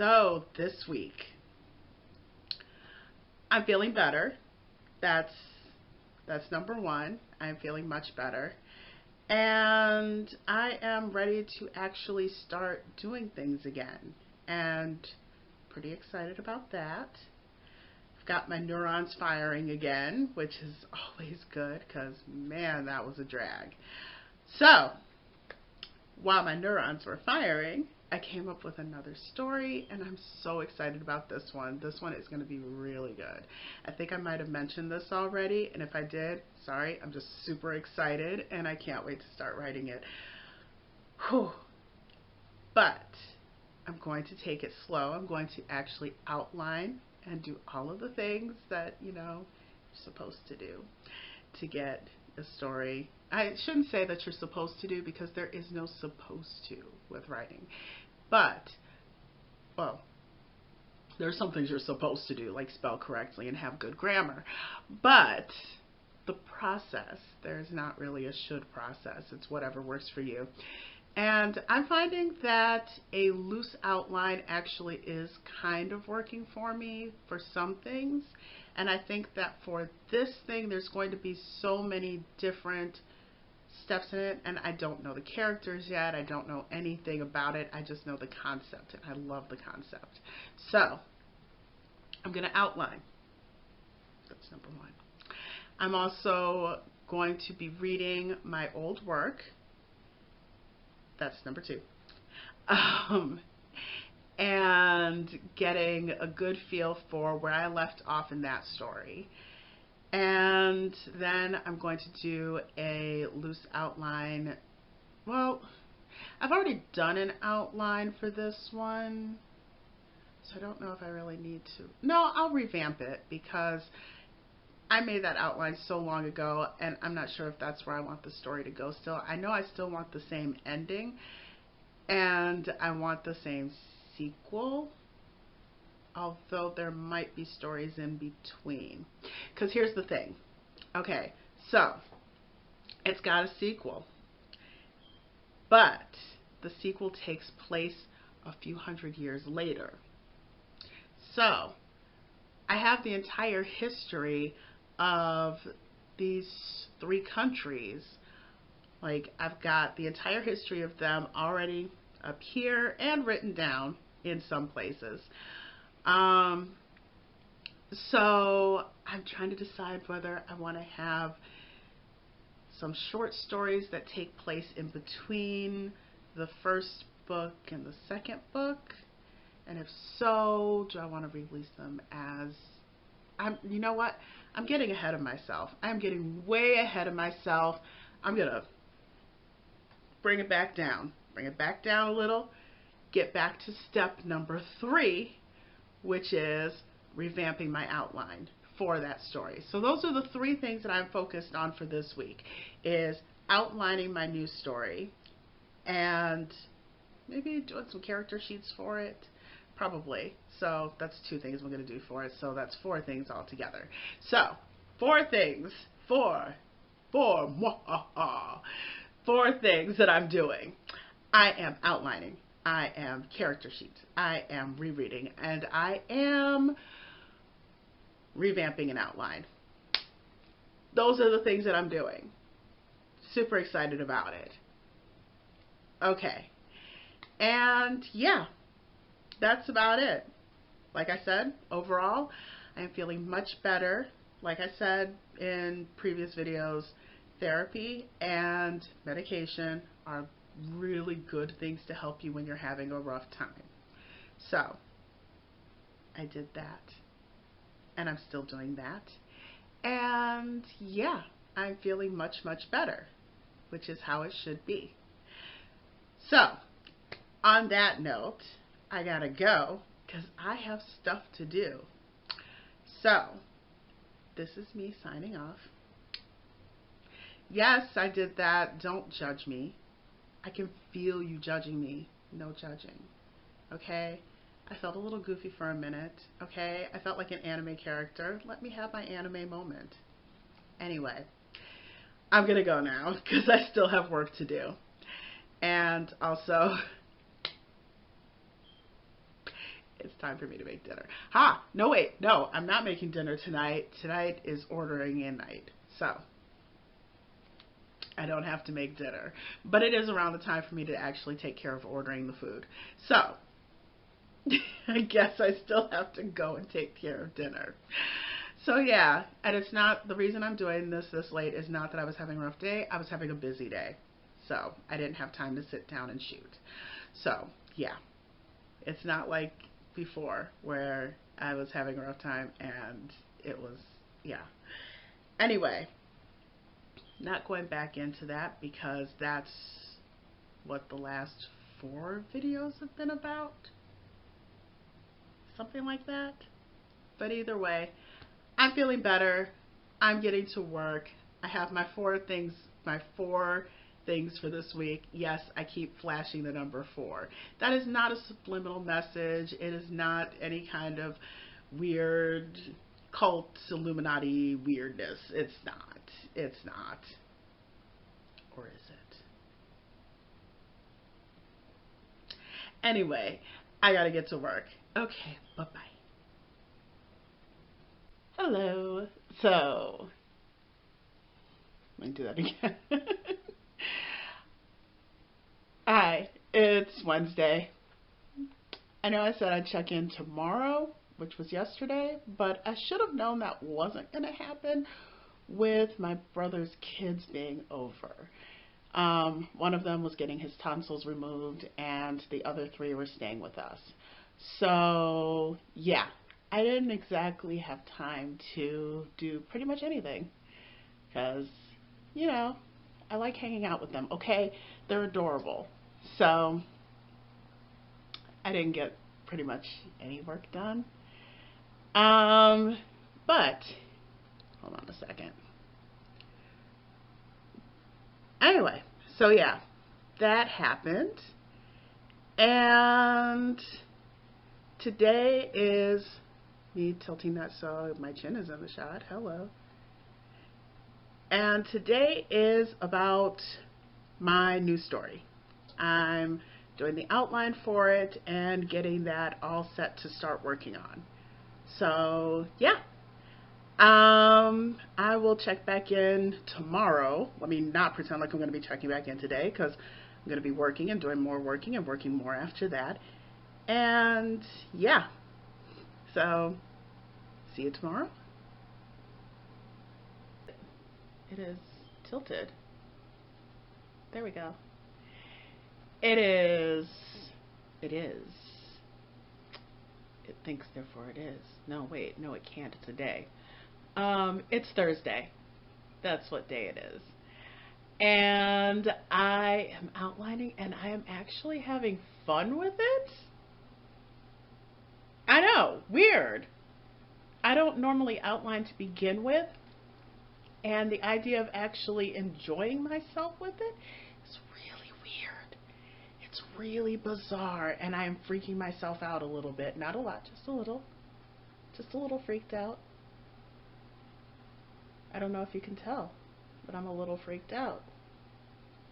So this week, I'm feeling better. That's number one. I'm feeling much better. And I am ready to actually start doing things again. And pretty excited about that. I've got my neurons firing again, which is always good because, man, that was a drag. So, while my neurons were firing, I came up with another story, and I'm so excited about this one. This one is going to be really good. I think I might have mentioned this already, and if I did, sorry, I'm just super excited, and I can't wait to start writing it. Whew. But I'm going to take it slow. I'm going to actually outline and do all of the things that, you're supposed to do to get a story. I shouldn't say that you're supposed to do because there is no supposed to with writing. But, well, there are some things you're supposed to do, like spell correctly and have good grammar. But the process, there's not really a should process. It's whatever works for you. And I'm finding that a loose outline actually is kind of working for me for some things. And I think that for this thing, there's going to be so many different steps in it, and I don't know the characters yet. I don't know anything about it. I just know the concept, and I love the concept. So, I'm going to outline. That's number one. I'm also going to be reading my old work. That's number two. And getting a good feel for where I left off in that story. And then I'm going to do a loose outline. Well, I've already done an outline for this one, so I don't know if I really need to. No, I'll revamp it because I made that outline so long ago, and I'm not sure if that's where I want the story to go still. I know I still want the same ending, and I want the same sequel, although there might be stories in between. Because here's the thing. Okay, so it's got a sequel, but the sequel takes place a few hundred years later. So I have the entire history of these three countries. Like, I've got the entire history of them already up here and written down in some places. So I'm trying to decide whether I want to have some short stories that take place in between the first book and the second book. And if so, do I want to release them as... you know what? I'm getting ahead of myself. I'm getting way ahead of myself. I'm going to bring it back down. Bring it back down a little. Get back to step number 3, which is revamping my outline for that story. So those are the 3 things that I'm focused on for this week, is outlining my new story and maybe doing some character sheets for it. Probably. So that's 2 things I'm going to do for it. So that's 4 things altogether. So 4 things. 4 things that I'm doing. I am outlining. I am character sheets. I am rereading. And I am revamping an outline. Those are the things that I'm doing. Super excited about it. Okay. And yeah, that's about it. Like I said, overall, I am feeling much better. Like I said in previous videos, therapy and medication are really good things to help you when you're having a rough time. So, I did that. And I'm still doing that. And yeah, I'm feeling much, much better, which is how it should be. So, on that note, I gotta go because I have stuff to do. So, this is me signing off. Yes, I did that. Don't judge me. I can feel you judging me. No judging. Okay? I felt a little goofy for a minute. Okay? I felt like an anime character. Let me have my anime moment. Anyway, I'm going to go now because I still have work to do. And also, It's time for me to make dinner. Ha! No, wait. No, I'm not making dinner tonight. Tonight is ordering in night. So, I don't have to make dinner. But it is around the time for me to actually take care of ordering the food. So, I guess I still have to go and take care of dinner. So yeah, and it's not, the reason I'm doing this late is not that I was having a rough day. I was having a busy day. So I didn't have time to sit down and shoot. So yeah, it's not like before where I was having a rough time and it was, yeah. Anyway, not going back into that because that's what the last 4 videos have been about. Something like that. But either way, I'm feeling better. I'm getting to work. I have my 4 things for this week. Yes, I keep flashing the number 4. That is not a subliminal message. It is not any kind of weird cult Illuminati weirdness. It's not. It's not. Or is it? Anyway, I gotta get to work. Okay, bye-bye. Hello. So, let me do that again. Hi, it's Wednesday. I know I said I'd check in tomorrow, which was yesterday, but I should have known that wasn't going to happen with my brother's kids being over. One of them was getting his tonsils removed, and the other 3 were staying with us. So, yeah, I didn't exactly have time to do pretty much anything because, you know, I like hanging out with them. Okay, they're adorable. So, I didn't get pretty much any work done. But, hold on a second. Anyway, so yeah, that happened. And today is me tilting that so my chin is in the shot. Hello. And today is about my new story. I'm doing the outline for it and getting that all set to start working on. So, yeah. I will check back in tomorrow. Let me not pretend like I'm going to be checking back in today because I'm going to be working and doing more working and working more after that. And yeah, so see you tomorrow. It is tilted. There we go. It is. It thinks, therefore it is. No, wait, no, it can't. It's a day. It's Thursday. That's what day it is. And I am outlining and I am actually having fun with it. I know, weird. I don't normally outline to begin with. And the idea of actually enjoying myself with it is really weird. It's really bizarre. And I am freaking myself out a little bit. Not a lot, just a little. Just a little freaked out. I don't know if you can tell, but I'm a little freaked out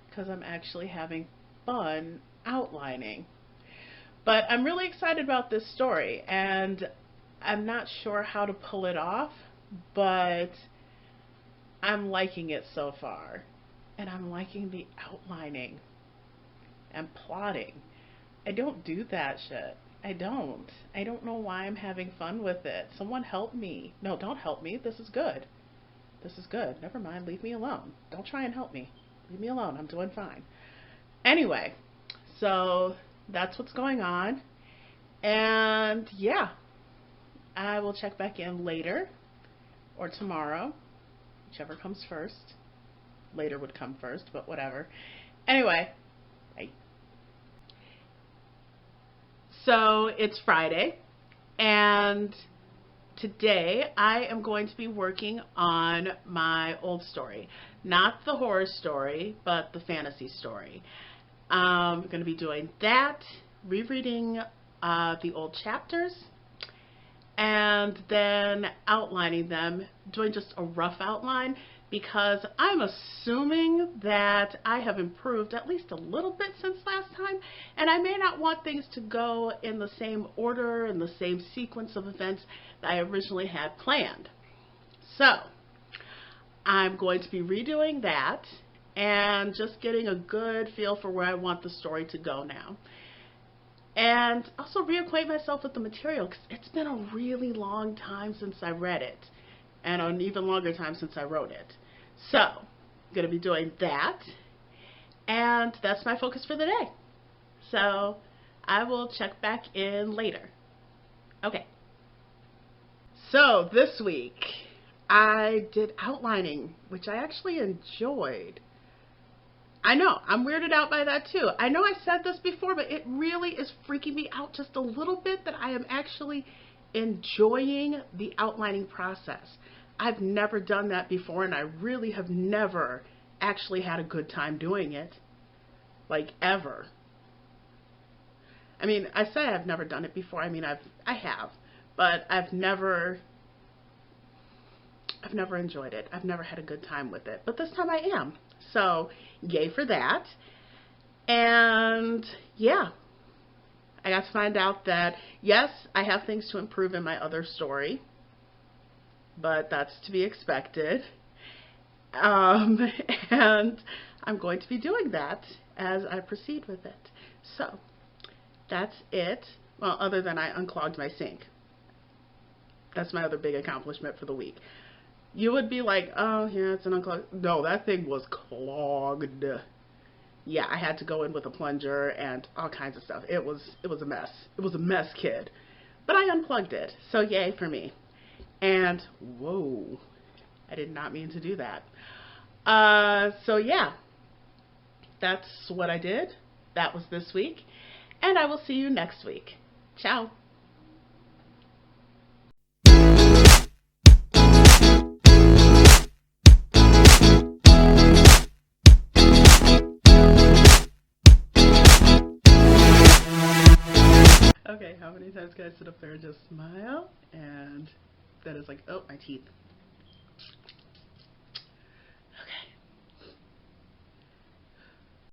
because I'm actually having fun outlining. But I'm really excited about this story, and I'm not sure how to pull it off, but I'm liking it so far. And I'm liking the outlining and plotting. I don't do that shit. I don't know why I'm having fun with it. Someone help me. No, don't help me. This is good. This is good. Never mind. Leave me alone. Don't try and help me. Leave me alone. I'm doing fine. Anyway, so that's what's going on. And yeah, I will check back in later or tomorrow, whichever comes first. Later would come first, but whatever. Anyway, bye. So it's Friday, and today I am going to be working on my old story. Not the horror story, but the fantasy story. I'm going to be doing that, rereading the old chapters, and then outlining them, doing just a rough outline, because I'm assuming that I have improved at least a little bit since last time, and I may not want things to go in the same order and the same sequence of events that I originally had planned. So I'm going to be redoing that and just getting a good feel for where I want the story to go now. And also reacquaint myself with the material, because it's been a really long time since I read it, and an even longer time since I wrote it. So I'm going to be doing that, and that's my focus for the day. So I will check back in later. Okay. So this week I did outlining, which I actually enjoyed. I know, I'm weirded out by that too. I know I said this before, but it really is freaking me out just a little bit that I am actually enjoying the outlining process. I've never done that before, and I really have never actually had a good time doing it. Like, ever. I mean, I say I've never done it before. I mean, I have, but I've never enjoyed it. I've never had a good time with it. But this time I am. So, yay for that. And yeah, I got to find out that, yes, I have things to improve in my other story, but that's to be expected. And I'm going to be doing that as I proceed with it. So, that's it. Well, other than I unclogged my sink. That's my other big accomplishment for the week. You would be like, oh, yeah, it's an unclogged. No, that thing was clogged. Yeah, I had to go in with a plunger and all kinds of stuff. It was a mess. It was a mess, kid. But I unplugged it, so yay for me. And, whoa, I did not mean to do that. So yeah, that's what I did. That was this week. And I will see you next week. Ciao. Okay, how many times can I sit up there and just smile? And that is like, oh, my teeth.